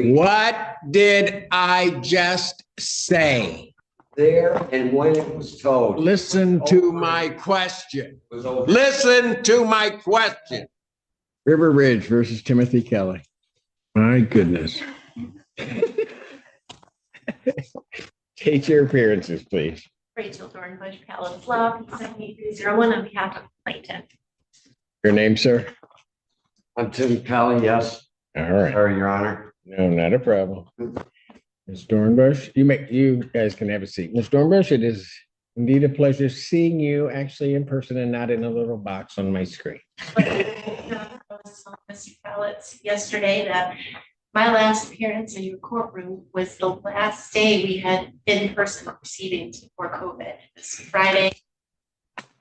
What did I just say? There and when it was told. Listen to my question. Listen to my question. River Ridge versus Timothy Kelly. My goodness. Take your appearances, please. Rachel Dornbush, Palace Law, 7301 on behalf of plaintiff. Your name, sir? I'm Tim Kelly, yes. All right. Sorry, Your Honor. No, not a problem. Ms. Dornbush, you guys can have a seat. Ms. Dornbush, it is indeed a pleasure seeing you actually in person and not in a little box on my screen. I was telling Mr. Pallets yesterday that my last appearance in your courtroom was the last day we had in-person proceedings before COVID. This Friday,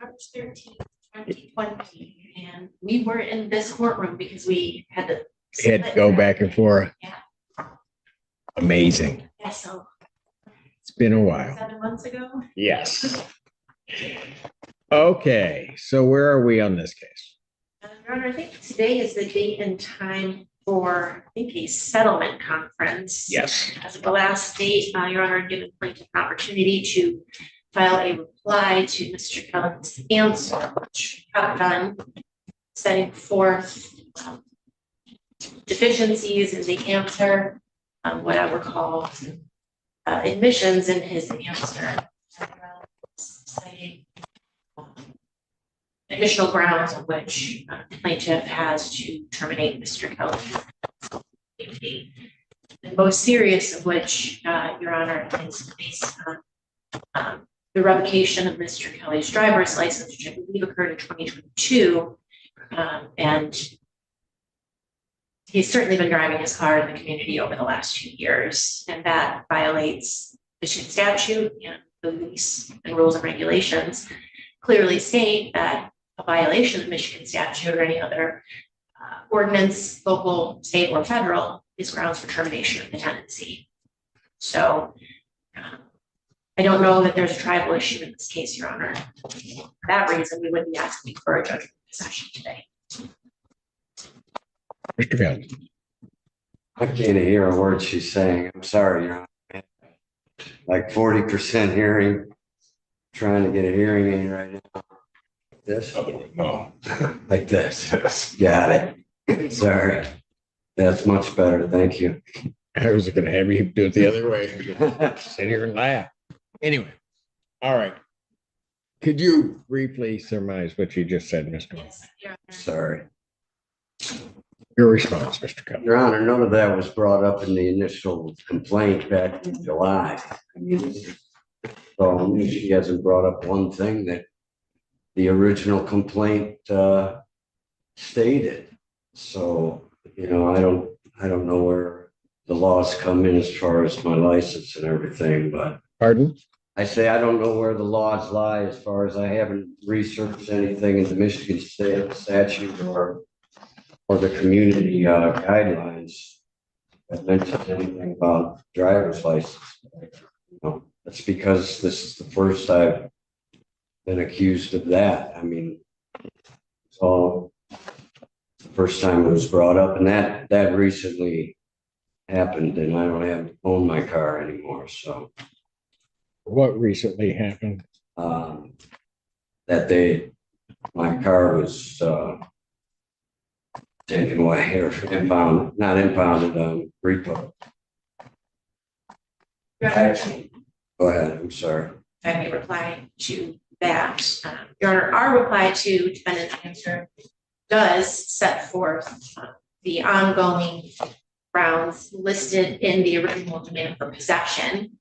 March 13th, 2020, and we were in this courtroom because we had to Go back and forth. Yeah. Amazing. Yeah, so It's been a while. 7 months ago. Yes. Okay, so where are we on this case? Your Honor, I think today is the date and time for, I think, a settlement conference. Yes. As of the last date, Your Honor, given plaintiff an opportunity to file a reply to Mr. Kelly's answer, which got done, setting forth deficiencies in the answer, what I would call admissions in his answer, citing additional grounds on which the plaintiff has to terminate Mr. Kelly. The most serious of which, Your Honor, is based on the revocation of Mr. Kelly's driver's license, which I believe occurred in 2022, and he's certainly been driving his car in the community over the last 2 years, and that violates Michigan statute and the lease and rules and regulations clearly state that a violation of Michigan statute or any other ordinance, local, state, or federal, is grounds for termination of the tenancy. So I don't know that there's a tribal issue in this case, Your Honor. For that reason, we would be asking for a judgment session today. Mr. Kelly. I can't hear a word she's saying. I'm sorry, Your Honor. Like 40% hearing, trying to get a hearing aid right now. This? No. Like this. Got it. Sorry. That's much better. Thank you. I was going to have you do it the other way. Sit here and laugh. Anyway, all right. Could you briefly surmise what you just said, Mr. Yes, Your Honor. Sorry. Your response, Mr. Kelly. Your Honor, none of that was brought up in the initial complaint back in July. So she hasn't brought up one thing that the original complaint stated. So, you know, I don't know where the laws come in as far as my license and everything, but Pardon? I say I don't know where the laws lie as far as I haven't researched anything in the Michigan state statute or the community guidelines that mentions anything about driver's license. No, that's because this is the first I've been accused of that. I mean, it's all the first time it was brought up, and that recently happened, and I don't own my car anymore. So, What recently happened? that my car was taken away or impounded, not impounded, repo. Go ahead, I'm sorry. If I may reply to that. Your Honor, our reply to defendant's answer does set forth the ongoing grounds listed in the original demand for possession,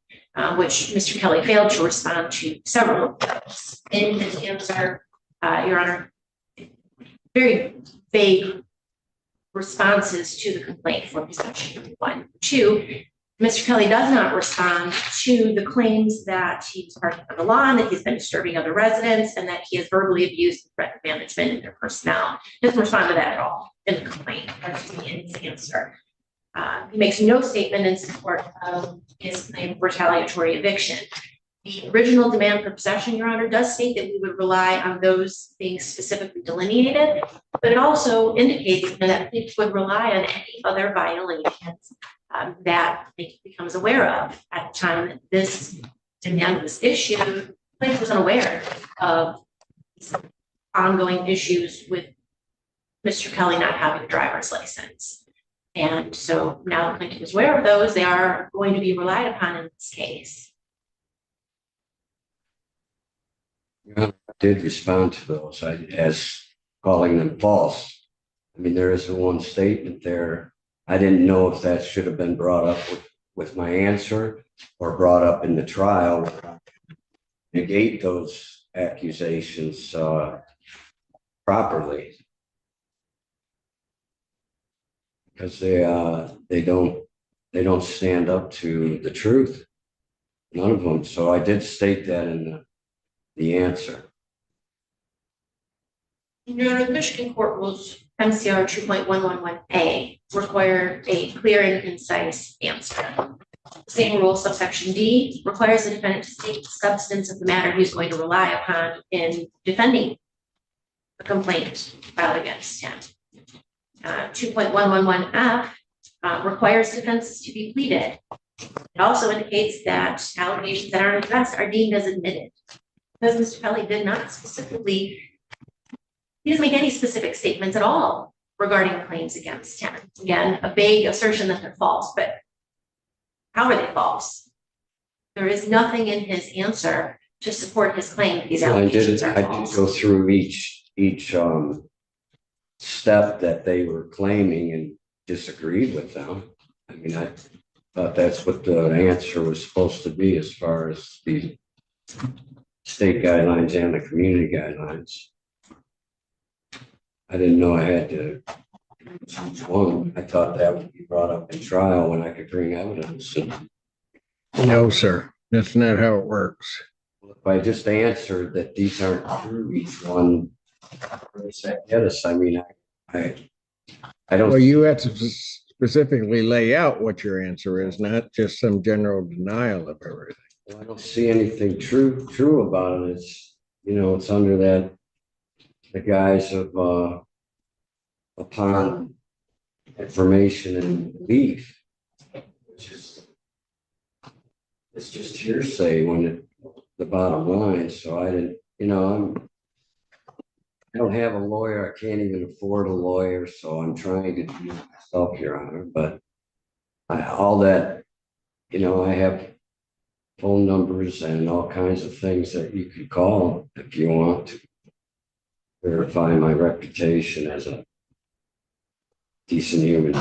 which Mr. Kelly failed to respond to several of those. In his answer, Your Honor, very vague responses to the complaint for possession. 1. 2, Mr. Kelly does not respond to the claims that he's part of the law and that he's been disturbing other residents and that he has verbally abused threat management and their personnel. Doesn't respond to that at all in the complaint or in his answer. He makes no statement in support of his claim of retaliatory eviction. The original demand for possession, Your Honor, does state that we would rely on those being specifically delineated, but it also indicates that it would rely on any other violations that he becomes aware of at the time that this demand was issued. Plaintiff was unaware of ongoing issues with Mr. Kelly not having a driver's license. And so now the plaintiff is aware of those, they are going to be relied upon in this case. I did respond to those as calling them false. I mean, there is one statement there. I didn't know if that should have been brought up with my answer or brought up in the trial. Negate those accusations properly. Because they don't stand up to the truth. None of them. So I did state that in the answer. Your Honor, the Michigan Court Rules MCR 2.111A require a clear and concise answer. The same rule, subsection D, requires the defendant to state the substance of the matter he's going to rely upon in defending the complaint filed against him. 2.111F requires defenses to be pleaded. It also indicates that allegations that aren't addressed are deemed as admitted. Because Mr. Kelly did not specifically, he doesn't make any specific statements at all regarding the claims against him. Again, a vague assertion that they're false, but how are they false? There is nothing in his answer to support his claim that these allegations are false. I did go through each step that they were claiming and disagreed with them. I mean, I thought that's what the answer was supposed to be as far as the state guidelines and the community guidelines. I didn't know I had to choose one. I thought that would be brought up in trial when I could bring evidence. No, sir. That's not how it works. If I just answered that these aren't true, each one, yes, I mean, I don't. Well, you have to specifically lay out what your answer is, not just some general denial of everything. I don't see anything true about it. It's, it's under the guise of upon information and belief, which is, it's just hearsay when the bottom line. So I didn't, I don't have a lawyer. I can't even afford a lawyer. So I'm trying to do it myself, Your Honor. But all that, I have phone numbers and all kinds of things that you can call if you want to verify my reputation as a decent human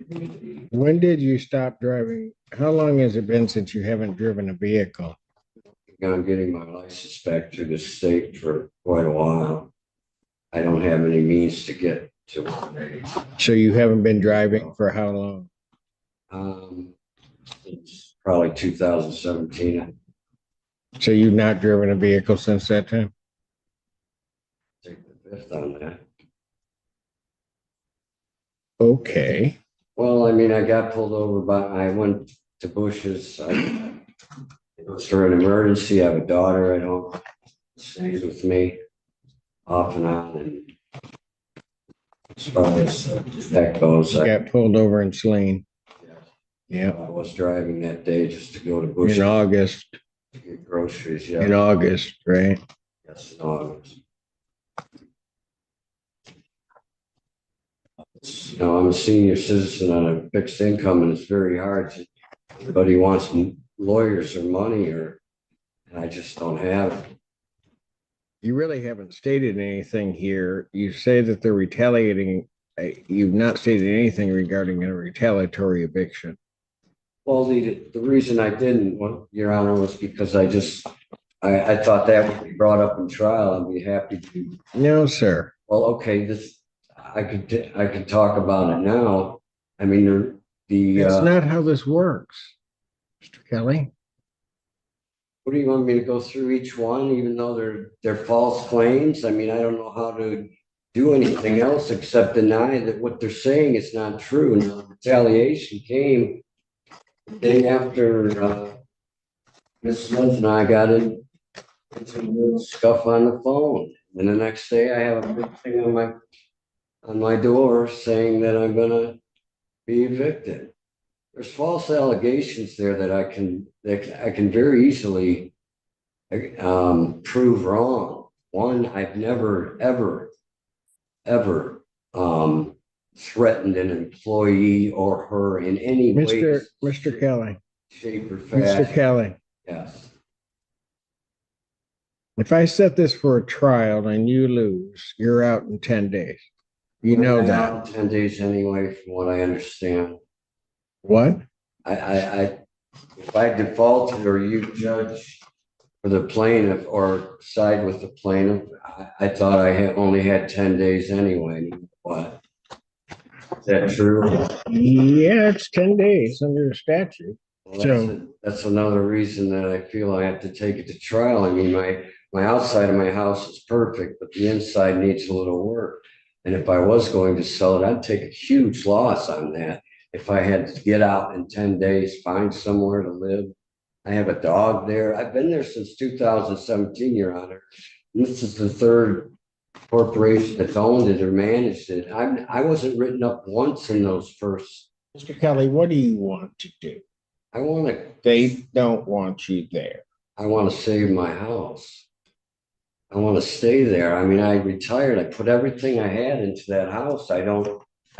being. When did you stop driving? How long has it been since you haven't driven a vehicle? I'm getting my license back to the state for quite a while. I don't have any means to get to one. So you haven't been driving for how long? It's probably 2017. So you've not driven a vehicle since that time? Take the fifth on that. Okay. Well, I mean, I got pulled over I went to Bush's. It was for an emergency. I have a daughter at home, stays with me off and on. And as far as that goes, I Got pulled over in Saline. Yeah. I was driving that day just to go to Bush's In August. to get groceries. Yeah. In August, right? Yes, in August. I'm a senior citizen on a fixed income, and it's very hard to. Everybody wants lawyers or money, and I just don't have it. You really haven't stated anything here. You say that they're retaliating. You've not stated anything regarding a retaliatory eviction. Well, the reason I didn't, Your Honor, was because I thought that would be brought up in trial. I'd be happy to. No, sir. Well, okay, I could talk about it now. I mean, That's not how this works, Mr. Kelly. What do you want me to go through each one, even though they're false claims? I mean, I don't know how to do anything else except deny that what they're saying is not true. And the retaliation came the day after Miss Smith and I got into a little scuff on the phone. And the next day I have a big thing on my door saying that I'm gonna be evicted. There's false allegations there that I can very easily prove wrong. One, I've never, ever threatened an employee or her in any way, Mr. Kelly, shape, or Mr. fashion. Kelly, Yes. if I set this for a trial and you lose, you're out in 10 days. You know I'm that. out in 10 days anyway, from what I understand. What? If I defaulted or you judge for the plaintiff or side with the plaintiff, I thought I had only had 10 days anyway. What? Is that true? Yeah, it's 10 days under the statute. Well, that's another reason that I feel I have to take it to trial. I mean, my outside of my house is perfect, but the inside needs a little work. And if I was going to sell it, I'd take a huge loss on that. If I had to get out in 10 days, find somewhere to live. I have a dog there. I've been there since 2017, Your Honor. This is the third corporation that's owned it or managed it. I wasn't written up once in those first. Mr. Kelly, what do you want to do? I want to. They don't want you there. I want to save my house. I want to stay there. I mean, I retired. I put everything I had into that house. I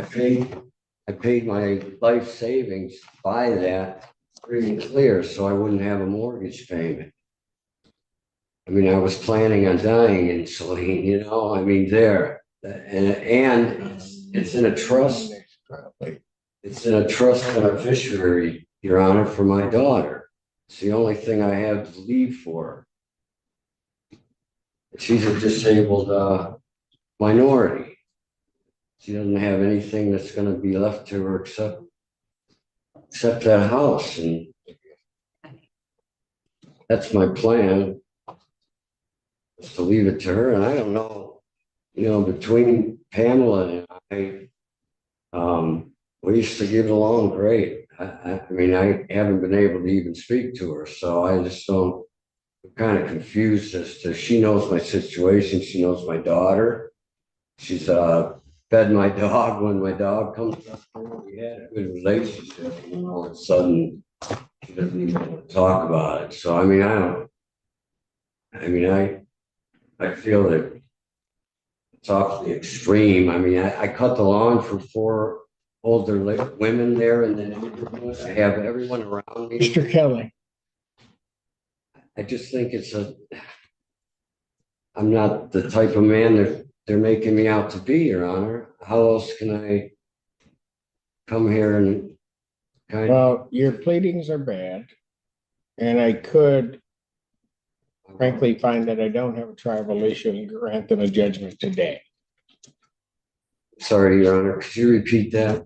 paid my life savings to buy that free and clear so I wouldn't have a mortgage payment. I mean, I was planning on dying in Saline, you know, I mean, there. And it's in a trust. It's in a trust beneficiary, Your Honor, for my daughter. It's the only thing I have to leave for her. She's a disabled minority. She doesn't have anything that's going to be left to her except that house. And that's my plan, is to leave it to her. And I don't know, you know, between Pamela and I, we used to get along great. I mean, I haven't been able to even speak to her, so I just don't. I'm kind of confused as to, she knows my situation. She knows my daughter. She's fed my dog when my dog comes up. We had a good relationship, and all of a sudden she doesn't even want to talk about it. So I mean, I feel that it's awfully extreme. I mean, I cut the lawn for 4 older women there in the neighborhood. I have everyone around me. Mr. Kelly. I just think I'm not the type of man that they're making me out to be, Your Honor. How else can I come here and Well, your pleadings are bad. And I could frankly find that I don't have a tribal issue and grant them a judgment today. Sorry, Your Honor. Could you repeat that?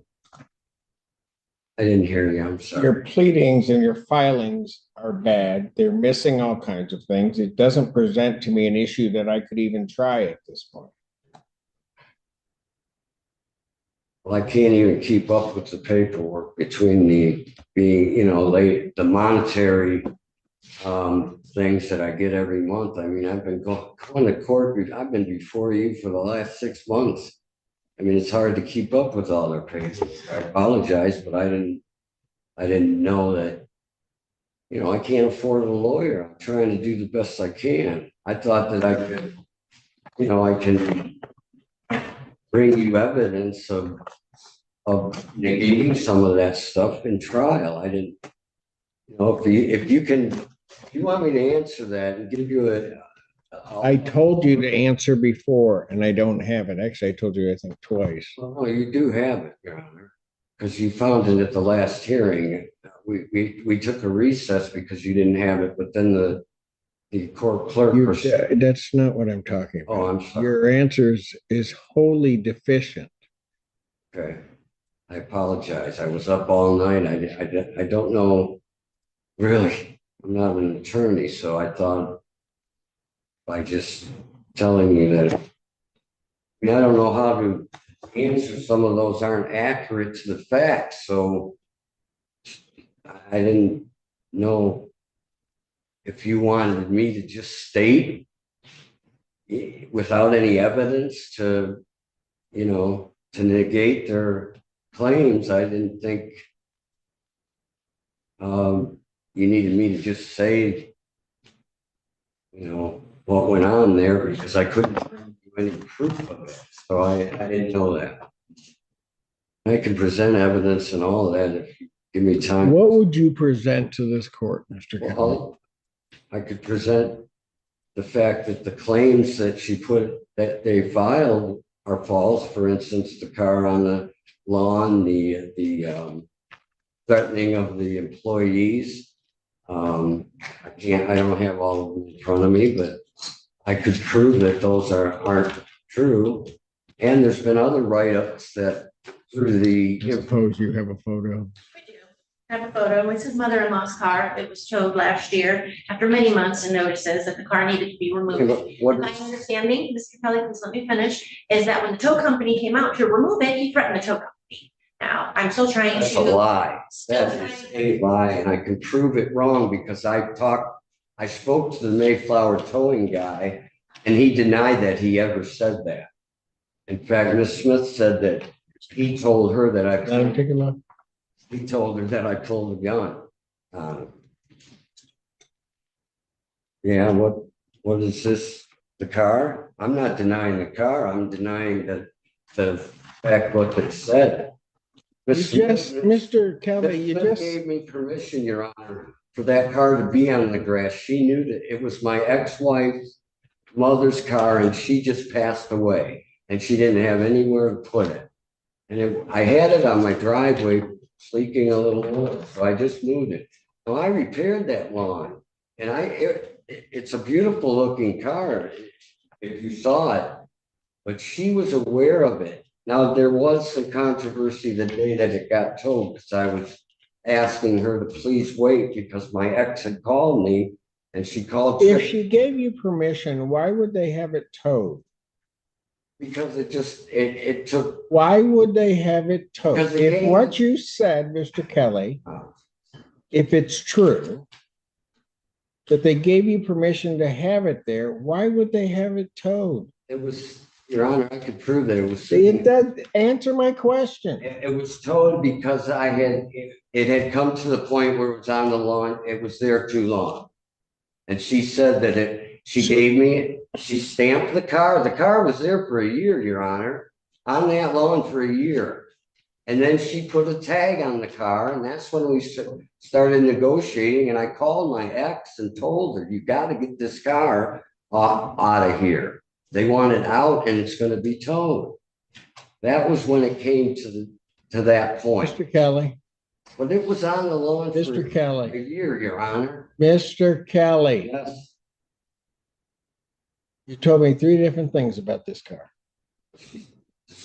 I didn't hear you. I'm sorry. Your pleadings and your filings are bad. They're missing all kinds of things. It doesn't present to me an issue that I could even try at this point. Well, I can't even keep up with the paperwork between the being, you know, the monetary things that I get every month. I mean, I've been going to court. I've been before you for the last 6 months. I mean, it's hard to keep up with all their paperwork. I apologize, but I didn't know that, you know, I can't afford a lawyer. I'm trying to do the best I can. I thought that I could, you know, I can bring you evidence of negating some of that stuff in trial. I didn't, you know, if you want me to answer that and give you I told you to answer before, and I don't have it. Actually, I told you, I think, twice. well, you do have it, Your Honor, because you found it at the last hearing. We took a recess because you didn't have it, but then the court clerk. That's not what I'm talking about. Oh, I'm sorry. Your answers is wholly deficient. Okay, I apologize. I was up all night. I don't know, really. I'm not an attorney, so I thought by just telling you that, I mean, I don't know how to answer some of those aren't accurate to the facts. So I didn't know if you wanted me to just state without any evidence to, you know, to negate their claims, I didn't think you needed me to just say, what went on there, because I couldn't bring you any proof of it. So I didn't know that. I can present evidence and all of that if you give me time. What would you present to this court, Mr. Kelly? Well, I could present the fact that the claims that that they filed are false. For instance, the car on the lawn, the threatening of the employees. I don't have all of them in front of me, but I could prove that those aren't true. And there's been other write-ups that through the. I suppose you have a photo. We do have a photo. It's his mother-in-law's car. It was towed last year after many months and notices that the car needed to be removed. My understanding, Mr. Kelly, please let me finish, is that when the tow company came out to remove it, he threatened the tow company. Now, I'm still trying That's to. a lie. That is a lie, and I can prove it wrong because I spoke to the Mayflower towing guy, and he denied that he ever said that. In fact, Ms. Smith said that he told her that Let him take a look. he told her that I pulled a gun. Yeah, what is this? The car? I'm not denying the car. I'm denying that the fact what they said. Mr. Kelly, you just gave me permission, Your Honor, for that car to be on the grass. She knew that it was my ex-wife's mother's car, and she just passed away, and she didn't have anywhere to put it. And I had it on my driveway, leaking a little oil, so I just moved it. Now I repaired that lawn, and it's a beautiful looking car if you saw it, but she was aware of it. Now, there was some controversy the day that it got towed, because I was asking her to please wait because my ex had called me, and she called. If she gave you permission, why would they have it towed? Because it took. Why would they have it towed? If what you said, Mr. Kelly, if it's true, that they gave you permission to have it there, why would they have it towed? It was, Your Honor, I could prove that it was. It does answer my question. It was towed because it had come to the point where it was on the lawn. It was there too long. And she said that she stamped the car. The car was there for a year, Your Honor, on that lawn for a year. And then she put a tag on the car, and that's when we started negotiating. And I called my ex and told her, you got to get this car out of here. They want it out, and it's going to be towed. That was when it came to that point. Mr. Kelly. But it was on the lawn for a year, Your Honor. Mr. Kelly. Yes. You told me 3 different things about this car.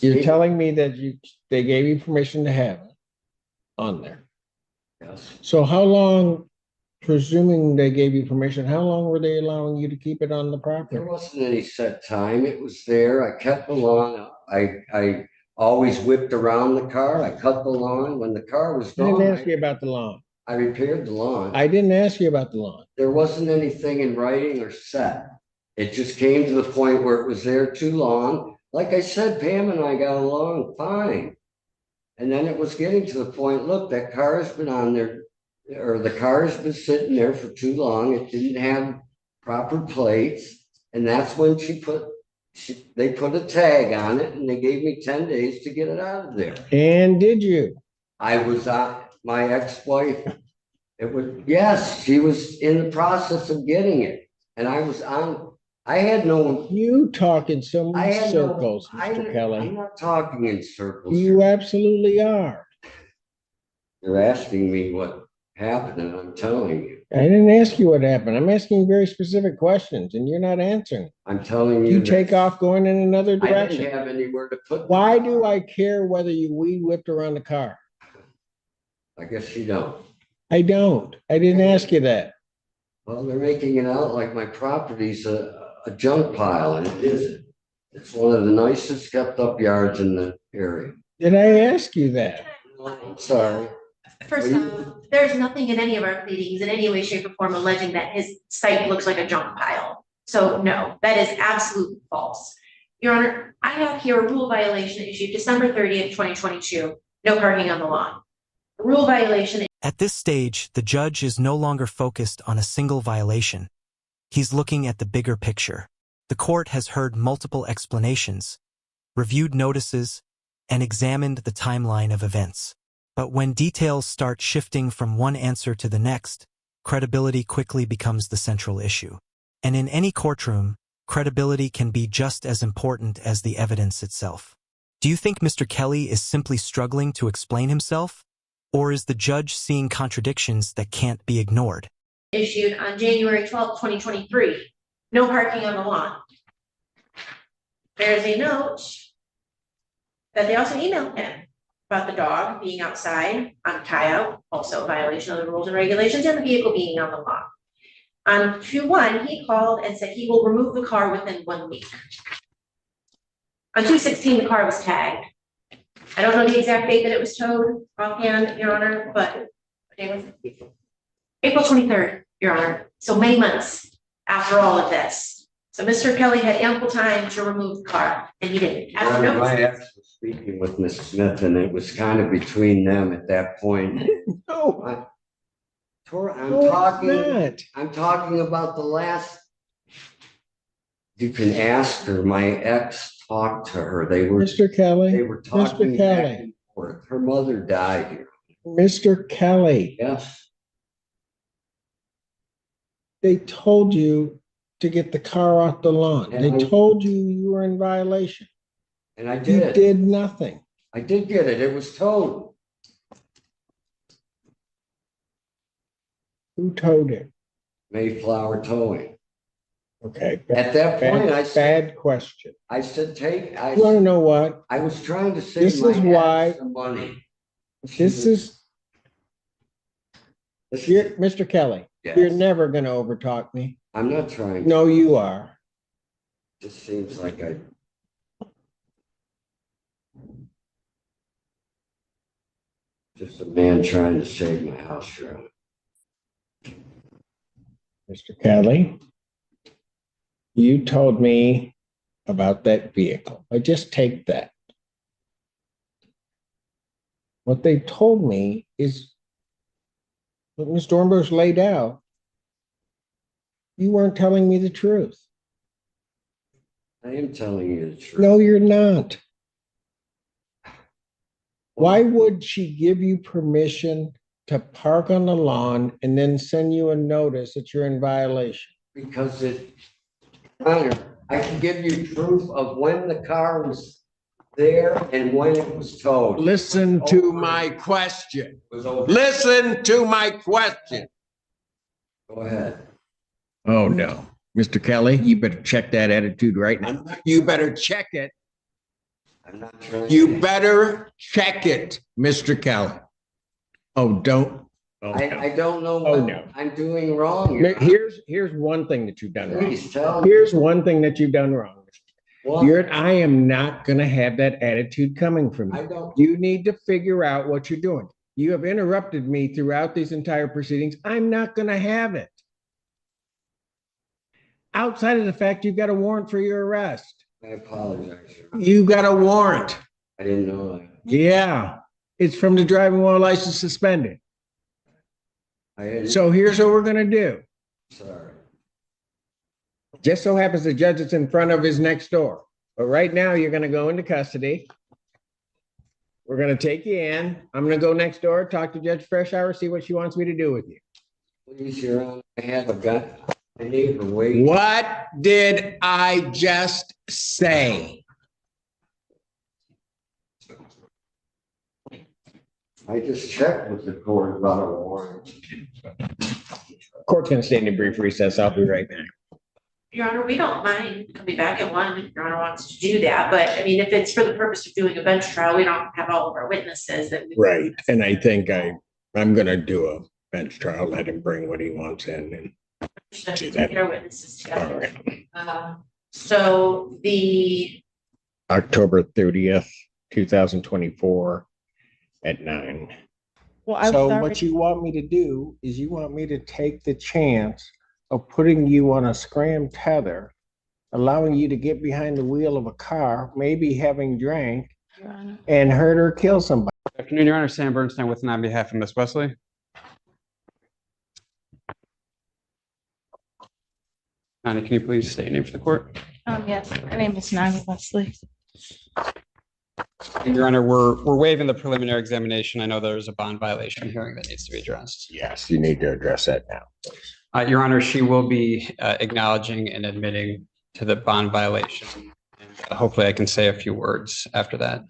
You're telling me that they gave you permission to have it on there. Yes. So how long, presuming they gave you permission, how long were they allowing you to keep it on the property? There wasn't any set time. It was there. I kept the lawn. I always whipped around the car. I cut the lawn. When the car was gone, I didn't ask you about the lawn. I repaired the lawn. I didn't ask you about the lawn. There wasn't anything in writing or set. It just came to the point where it was there too long. Like I said, Pam and I got along fine. And then it was getting to the point, look, that car has been on there, or the car has been sitting there for too long. It didn't have proper plates. And that's when they put a tag on it, and they gave me 10 days to get it out of there. And did you? I was on my ex-wife. Yes, she was in the process of getting it. And I was on. I had no. You talk in so many circles, Mr. Kelly. I'm not talking in circles. You absolutely are. You're asking me what happened, and I'm telling you. I didn't ask you what happened. I'm asking very specific questions, and you're not answering. I'm telling you. You take off going in another direction. I didn't have anywhere to put. Why do I care whether you weed whipped around the car? I guess you don't. I don't. I didn't ask you that. Well, they're making it out like my property's a junk pile, and it isn't. It's one of the nicest kept up yards in the area. Did I ask you that? I'm sorry. First off, there's nothing in any of our pleadings in any way, shape, or form alleging that his site looks like a junk pile. So no, that is absolutely false. Your Honor, I have here a rule violation issued December 30th, 2022. no parking on the lawn. Rule violation. At this stage, the judge is no longer focused on a single violation. He's looking at the bigger picture. The court has heard multiple explanations, reviewed notices, and examined the timeline of events. But when details start shifting from one answer to the next, credibility quickly becomes the central issue. And in any courtroom, credibility can be just as important as the evidence itself. Do you think Mr. Kelly is simply struggling to explain himself? Or is the judge seeing contradictions that can't be ignored? Issued on January 12th, 2023. No parking on the lawn. There's a note that they also emailed him about the dog being outside on tie-out, also a violation of the rules and regulations, and the vehicle being on the lawn. On 2/1, he called and said he will remove the car within 1 week. On 2/16, the car was tagged. I don't know the exact date that it was towed offhand, Your Honor, but what day was it? April 23rd, Your Honor. So many months after all of this. So Mr. Kelly had ample time to remove the car, and he didn't. My ex was speaking with Miss Smith, and it was kind of between them at that point. No, I'm talking about the last. You can ask her. My ex talked to her. They were Mr. talking Kelly. back and forth. Her mother died here. Mr. Kelly, Yes. they told you to get the car off the lawn. They told you you were in violation. And I You did. did nothing. I did get it. It was towed. Who towed it? Mayflower Towing. Okay. At that point, Bad question. I said, You want to know what? I was trying to save This is why some money. Mr. Kelly, Yes. you're never going to overtalk me. I'm not trying. No, you are. Just seems like just a man trying to save my house, Shirley. Mr. Kelly, you told me about that vehicle. I just take that. What they told me is what Mr. Ormbush laid out. You weren't telling me the truth. I am telling you the truth. No, you're not. Why would she give you permission to park on the lawn and then send you a notice that you're in violation? Because Honor, I can give you proof of when the car was there and when it was towed. Listen to my question. Listen to my question. Go ahead. Oh, no. Mr. Kelly, you better check that attitude right now. You better check it. I'm not trying. You better check it, Mr. Kelly. Oh, don't. Oh, I don't know Oh, what no. I'm doing wrong. Here's one thing that you've done wrong. Please tell me. Here's one thing that you've done wrong. What? I am not going to have that attitude coming from I you. don't. You need to figure out what you're doing. You have interrupted me throughout these entire proceedings. I'm not going to have it. Outside of the fact you've got a warrant for your arrest. I apologize. You got a warrant. I didn't know that. Yeah. It's from the driving while license suspended. So here's what we're going to do. Sorry. Just so happens the judge is in front of his next door. But right now you're going to go into custody. We're going to take you in. I'm going to go next door, talk to Judge Freshour, see what she wants me to do with you. Please, Your Honor, I have a gun. I need to wait. What did I just say? I just checked with the court about a warrant. Court's going to stay in a brief recess. I'll be right back. Your Honor, we don't mind coming back at 1 if Your Honor wants to do that, but I mean, if it's for the purpose of doing a bench trial, we don't have all of our witnesses that. Right, and I think I'm going to do a bench trial, let him bring what he wants in and do that. Get our witnesses All together. right. So the October 30th, 2024 at 9. Well, So what you want me to do is you want me to take the chance of putting you on a scram tether, allowing you to get behind the wheel of a car, maybe having drank, Your Honor. and hurt or kill somebody. Good afternoon, Your Honor. Sam Bernstein with and on behalf of Ms. Wesley. Nani, can you please state your name for the court? Yes, my name is Nani Wesley. Your Honor, we're waiving the preliminary examination. I know there's a bond violation hearing that needs to be addressed. Yes, you need to address that now. Your Honor, she will be acknowledging and admitting to the bond violation. And hopefully I can say a few words after that.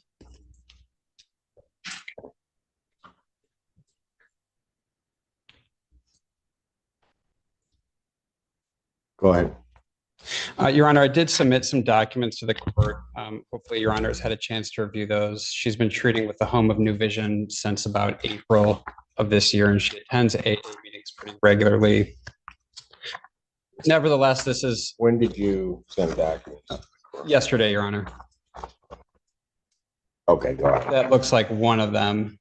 Go ahead. Your Honor, I did submit some documents to the court. Hopefully Your Honor has had a chance to review those. She's been treating with the Home of New Vision since about April of this year, and she attends AA meetings pretty regularly. Nevertheless, this is When did you send documents? yesterday, Your Honor. Okay, go ahead. That looks like one of them.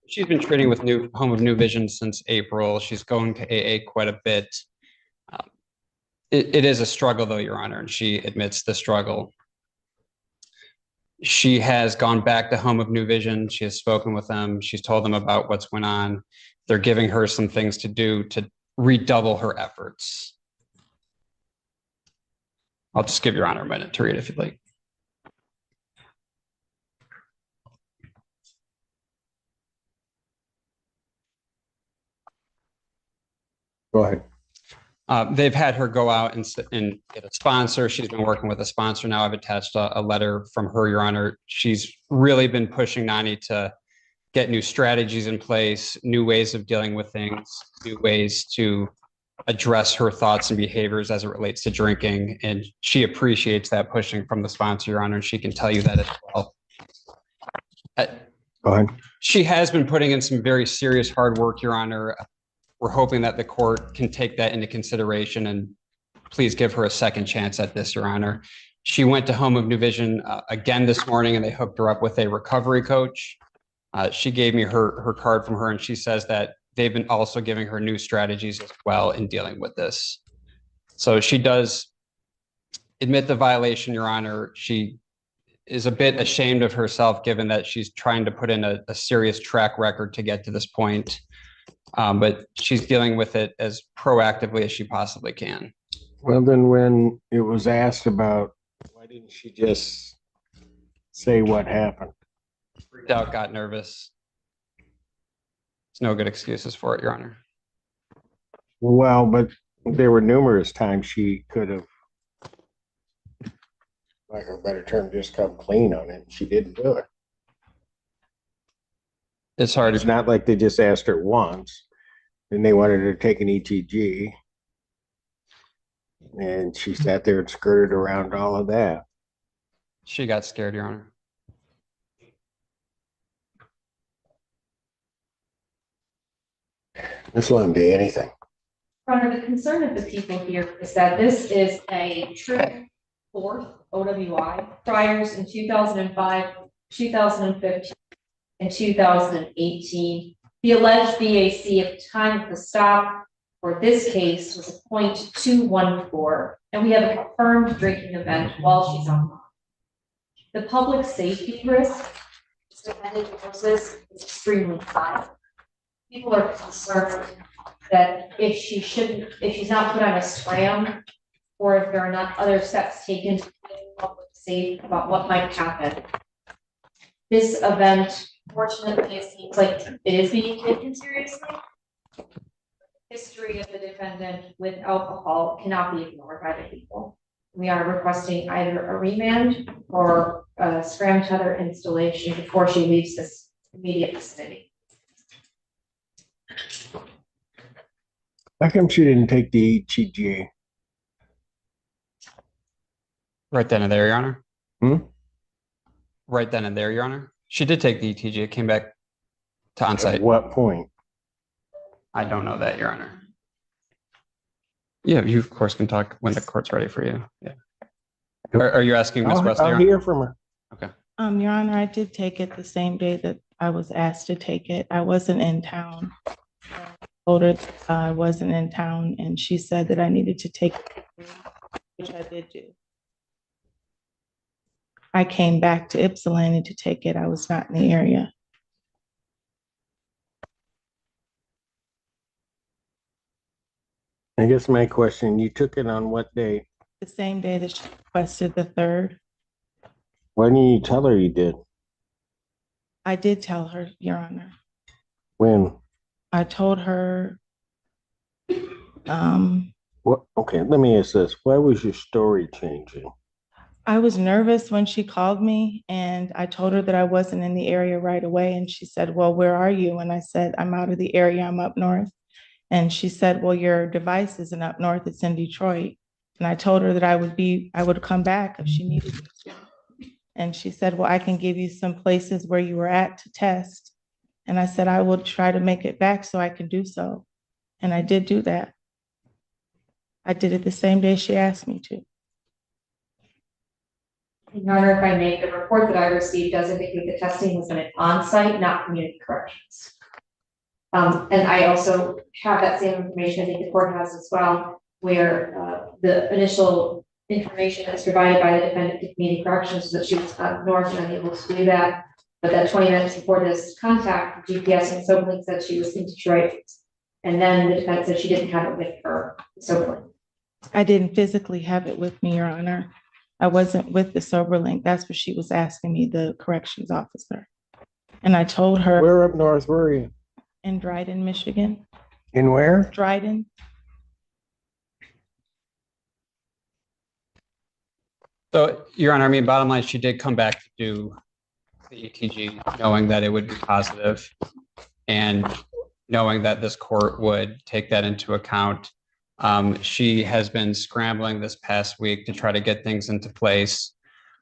She's been treating with Home of New Vision since April. She's going to AA quite a bit. It is a struggle, though, Your Honor, and she admits the struggle. She has gone back to Home of New Vision. She has spoken with them. She's told them about what's going on. They're giving her some things to do to redouble her efforts. I'll just give Your Honor a minute to read if you'd like. Go ahead. They've had her go out and get a sponsor. She's been working with a sponsor now. I've attached a letter from her, Your Honor. She's really been pushing Nani to get new strategies in place, new ways of dealing with things, new ways to address her thoughts and behaviors as it relates to drinking. And she appreciates that pushing from the sponsor, Your Honor, and she can tell you that as well. Go ahead. She has been putting in some very serious hard work, Your Honor. We're hoping that the court can take that into consideration and please give her a second chance at this, Your Honor. She went to Home of New Vision again this morning, and they hooked her up with a recovery coach. She gave me her card from her, and she says that they've been also giving her new strategies as well in dealing with this. So she does admit the violation, Your Honor. She is a bit ashamed of herself, given that she's trying to put in a serious track record to get to this point. But she's dealing with it as proactively as she possibly can. Well, then when it was asked about, why didn't she just say what happened? Freaked out, got nervous. There's no good excuses for it, Your Honor. Well, but there were numerous times she could have, like a better term, just come clean on it. She didn't do it. It's hard. It's not like they just asked her once and they wanted her to take an ETG. And she sat there and skirted around all of that. She got scared, Your Honor. Just let them do anything. Your Honor, the concern of the people here is that this is a true fourth OWI. Priors in 2005, 2015, and 2018. The alleged BAC at the time of the stop for this case was a .214, and we have a confirmed drinking event while she's on bond. The public safety risk Defendant poses is extremely high. People are concerned that if she's not put on a scram, or if there are not other steps taken to make the public safe about what might happen. This event, fortunately, it seems like it is being taken seriously. The history of the defendant with alcohol cannot be ignored by the people. We are requesting either a remand or a scram tether installation before she leaves this immediate vicinity. How come she didn't take the ETG? Right then and there, Your Honor. Right then and there, Your Honor. She did take the ETG. It came back to on-site. At what point? I don't know that, Your Honor. Yeah, you of course can talk when the court's ready for you. Yeah. Are you asking Ms. Wesley? I'll hear from her. Okay. Your Honor, I did take it the same day that I was asked to take it. I wasn't in town. I told her I wasn't in town, and she said that I needed to take it, which I did do. I came back to Ypsilanti to take it. I was not in the area. I guess my question, you took it on what day? The same day that she requested the 3rd. Why didn't you tell her you did? I did tell her, Your Honor. When? I told her, What? Okay, let me ask this. Why was your story changing? I was nervous when she called me, and I told her that I wasn't in the area right away. And she said, well, where are you? And I said, I'm out of the area, I'm up north. And she said, well, your device isn't up north, it's in Detroit. And I told her that I would come back if she needed me to. And she said, well, I can give you some places where you were at to test. And I said, I will try to make it back so I can do so. And I did do that. I did it the same day she asked me to. Your Honor, if I may, the report that I received does indicate the testing was done on-site, not community corrections. And I also have that same information, I think the court has as well, where the initial information that's provided by the defendant to community corrections was that she was up north and unable to do that. But that 20 minutes before this contact, GPS and SoberLink said she was in Detroit. And then the defense said she didn't have it with her, SoberLink. I didn't physically have it with me, Your Honor. I wasn't with the SoberLink. That's what she was asking me, the corrections officer. And I told her. Where up north were you? In Dryden, Michigan. In where? Dryden. So, Your Honor, I mean, bottom line, she did come back to do the ETG, knowing that it would be positive and knowing that this court would take that into account. She has been scrambling this past week to try to get things into place.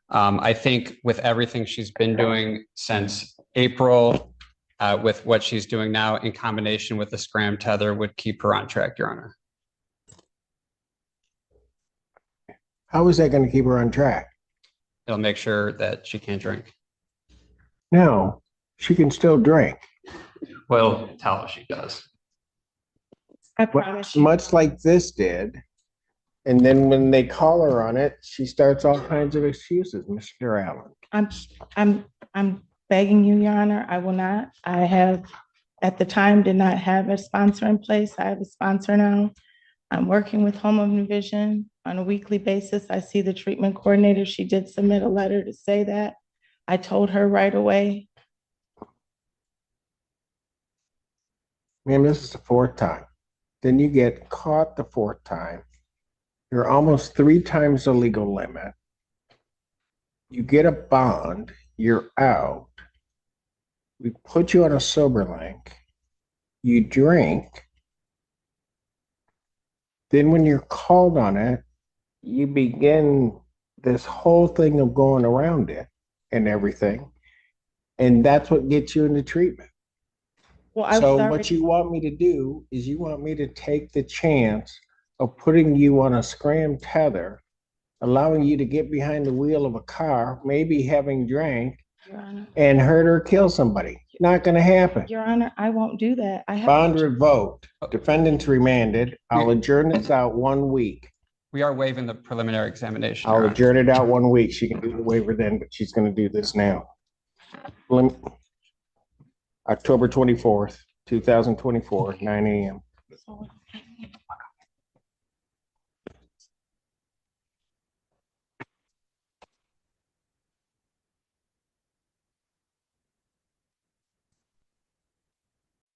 I think with everything she's been doing since April, with what she's doing now in combination with the scram tether would keep her on track, Your Honor. How is that going to keep her on track? It'll make sure that she can't drink. No, she can still drink. Well, tell her she does. I promise you. Much like this did. And then when they call her on it, she starts all kinds of excuses, Mr. Allen. I'm begging you, Your Honor, I will not. I have, at the time, did not have a sponsor in place. I have a sponsor now. I'm working with Home of New Vision on a weekly basis. I see the treatment coordinator. She did submit a letter to say that. I told her right away. Ma'am, this is the 4th time. Then you get caught the 4th time. You're almost 3 times the legal limit. You get a bond, you're out. We put you on a SoberLink. You drink. Then when you're called on it, you begin this whole thing of going around it and everything. And that's what gets you into treatment. Well, So what you want me to do is you want me to take the chance of putting you on a scram tether, allowing you to get behind the wheel of a car, maybe having drank, Your Honor. And hurt or kill somebody. Not going to happen. Your Honor, I won't do that. I have Bond revoked. Defendant's remanded. I'll adjourn this out 1 week. We are waiving the preliminary examination. I'll Your Honor. adjourn it out 1 week. She can do the waiver then, but she's going to do this now. October 24th, 2024, 9 a.m.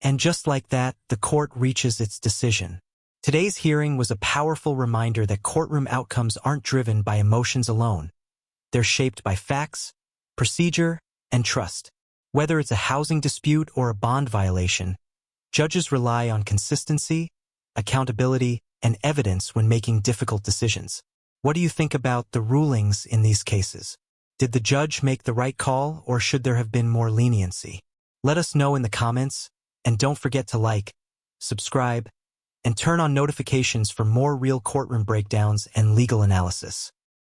And just like that, the court reaches its decision. Today's hearing was a powerful reminder that courtroom outcomes aren't driven by emotions alone. They're shaped by facts, procedure, and trust. Whether it's a housing dispute or a bond violation, judges rely on consistency, accountability, and evidence when making difficult decisions. What do you think about the rulings in these cases? Did the judge make the right call, or should there have been more leniency? Let us know in the comments, and don't forget to like, subscribe, and turn on notifications for more real courtroom breakdowns and legal analysis.